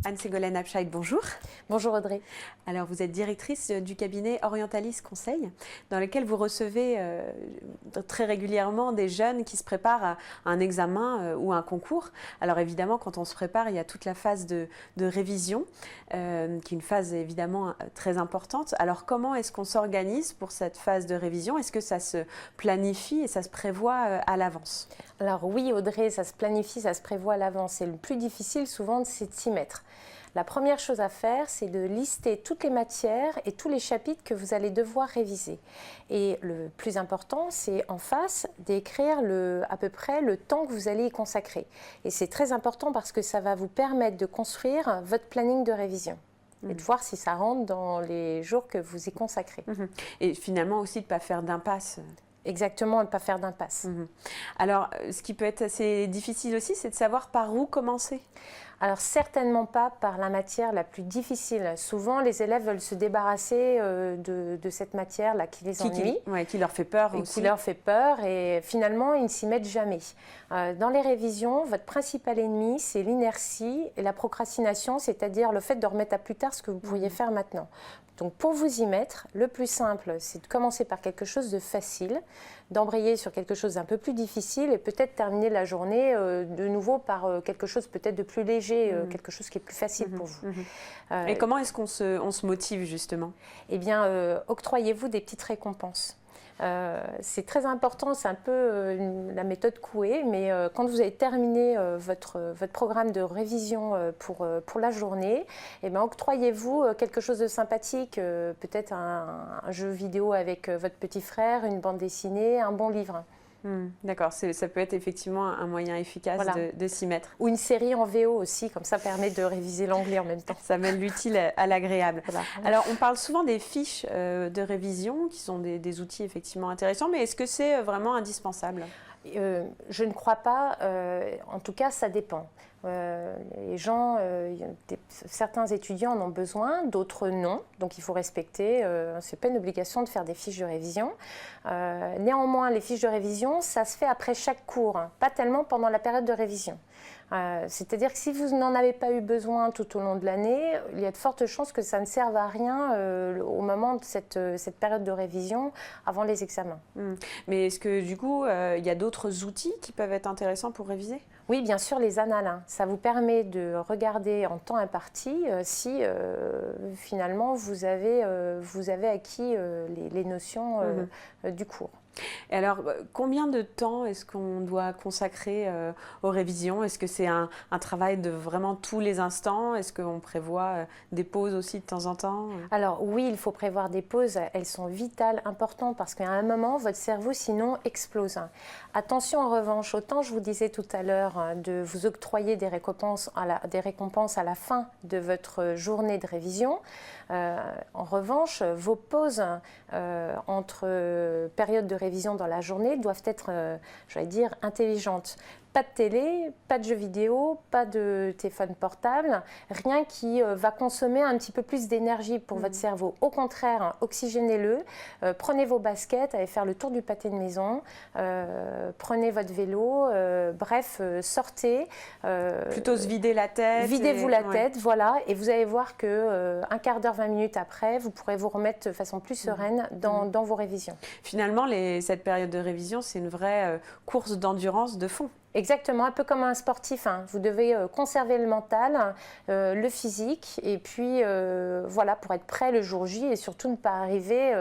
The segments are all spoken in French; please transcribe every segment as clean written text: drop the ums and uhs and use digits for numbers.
Anne-Ségolène Abscheid, bonjour. Bonjour Audrey. Alors vous êtes directrice du cabinet Orientalis Conseil, dans lequel vous recevez très régulièrement des jeunes qui se préparent à un examen ou un concours. Alors évidemment, quand on se prépare, il y a toute la phase de révision, qui est une phase évidemment très importante. Alors comment est-ce qu'on s'organise pour cette phase de révision? Est-ce que ça se planifie et ça se prévoit à l'avance? Alors oui Audrey, ça se planifie, ça se prévoit à l'avance. Et le plus difficile souvent, c'est de s'y mettre. La première chose à faire, c'est de lister toutes les matières et tous les chapitres que vous allez devoir réviser. Et le plus important, c'est en face d'écrire à peu près le temps que vous allez y consacrer. Et c'est très important parce que ça va vous permettre de construire votre planning de révision. Et de voir si ça rentre dans les jours que vous y consacrez. Et finalement aussi de ne pas faire d'impasse. Exactement, et ne pas faire d'impasse. Alors, ce qui peut être assez difficile aussi, c'est de savoir par où commencer. Alors certainement pas par la matière la plus difficile. Souvent, les élèves veulent se débarrasser de cette matière-là qui les ennuie. Qui leur fait peur aussi. Qui leur fait peur et finalement, ils ne s'y mettent jamais. Dans les révisions, votre principal ennemi, c'est l'inertie et la procrastination, c'est-à-dire le fait de remettre à plus tard ce que vous pourriez faire maintenant. Donc pour vous y mettre, le plus simple, c'est de commencer par quelque chose de facile, d'embrayer sur quelque chose d'un peu plus difficile et peut-être terminer la journée de nouveau par quelque chose peut-être de plus léger, quelque chose qui est plus facile pour vous. Et comment est-ce qu'on se motive justement? Eh bien, octroyez-vous des petites récompenses. C'est très important, c'est un peu la méthode Coué, mais quand vous avez terminé votre programme de révision pour la journée, eh bien, octroyez-vous quelque chose de sympathique, peut-être un jeu vidéo avec votre petit frère, une bande dessinée, un bon livre. D'accord, ça peut être effectivement un moyen efficace de s'y mettre. Ou une série en VO aussi, comme ça permet de réviser l'anglais en même temps. Ça mêle l'utile à l'agréable. Voilà. Alors, on parle souvent des fiches de révision, qui sont des outils effectivement intéressants, mais est-ce que c'est vraiment indispensable? Je ne crois pas, en tout cas ça dépend. Les gens, certains étudiants en ont besoin, d'autres non, donc il faut respecter, ce n'est pas une obligation de faire des fiches de révision. Néanmoins, les fiches de révision, ça se fait après chaque cours, pas tellement pendant la période de révision. C'est-à-dire que si vous n'en avez pas eu besoin tout au long de l'année, il y a de fortes chances que ça ne serve à rien au moment de cette période de révision avant les examens. Mais est-ce que du coup, il y a d'autres outils qui peuvent être intéressants pour réviser? Oui, bien sûr, les annales. Ça vous permet de regarder en temps imparti si finalement vous avez acquis les notions du cours. Et alors, combien de temps est-ce qu'on doit consacrer aux révisions? Est-ce que c'est un travail de vraiment tous les instants? Est-ce qu'on prévoit des pauses aussi de temps en temps? Alors oui, il faut prévoir des pauses. Elles sont vitales, importantes, parce qu'à un moment, votre cerveau sinon explose. Attention en revanche, autant je vous disais tout à l'heure de vous octroyer des récompenses à la fin de votre journée de révision. En revanche, vos pauses entre périodes de révision dans la journée doivent être, j'allais dire, intelligentes. Pas de télé, pas de jeux vidéo, pas de téléphone portable, rien qui va consommer un petit peu plus d'énergie pour votre cerveau. Au contraire, oxygénez-le, prenez vos baskets, allez faire le tour du pâté de maison, prenez votre vélo, bref, sortez. Plutôt se vider la tête. Videz-vous la tête, voilà, et vous allez voir que un quart d'heure, 20 minutes après, vous pourrez vous remettre de façon plus sereine dans vos révisions. Finalement, cette période de révision, c'est une vraie course d'endurance de fond. Exactement, un peu comme un sportif. Vous devez conserver le mental, le physique, et puis voilà, pour être prêt le jour J et surtout ne pas arriver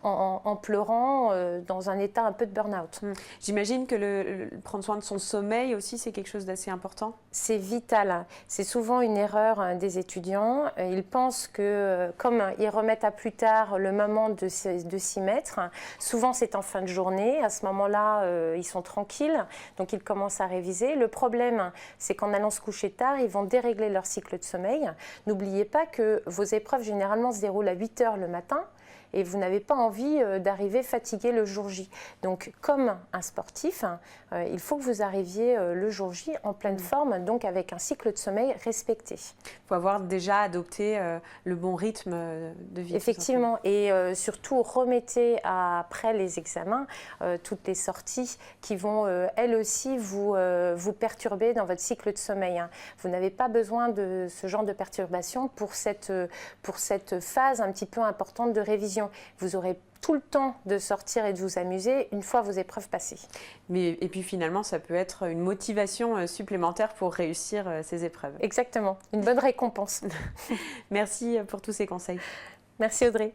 en pleurant dans un état un peu de burn-out. J'imagine que prendre soin de son sommeil aussi, c'est quelque chose d'assez important. C'est vital. C'est souvent une erreur des étudiants. Ils pensent que comme ils remettent à plus tard le moment de s'y mettre, souvent c'est en fin de journée. À ce moment-là, ils sont tranquilles, donc ils commencent à réviser. Le problème, c'est qu'en allant se coucher tard, ils vont dérégler leur cycle de sommeil. N'oubliez pas que vos épreuves généralement se déroulent à 8 h le matin et vous n'avez pas envie d'arriver fatigué le jour J. Donc, comme un sportif, il faut que vous arriviez le jour J en pleine forme, donc avec un cycle de sommeil respecté. Il faut avoir déjà adopté le bon rythme de vie. Effectivement, et surtout remettez après les examens toutes les sorties qui vont elles aussi vous perturber dans votre cycle de sommeil. Vous n'avez pas besoin de ce genre de perturbation pour cette phase un petit peu importante de révision. Vous aurez tout le temps de sortir et de vous amuser une fois vos épreuves passées. Et puis finalement, ça peut être une motivation supplémentaire pour réussir ces épreuves. Exactement, une bonne récompense. Merci pour tous ces conseils. Merci Audrey.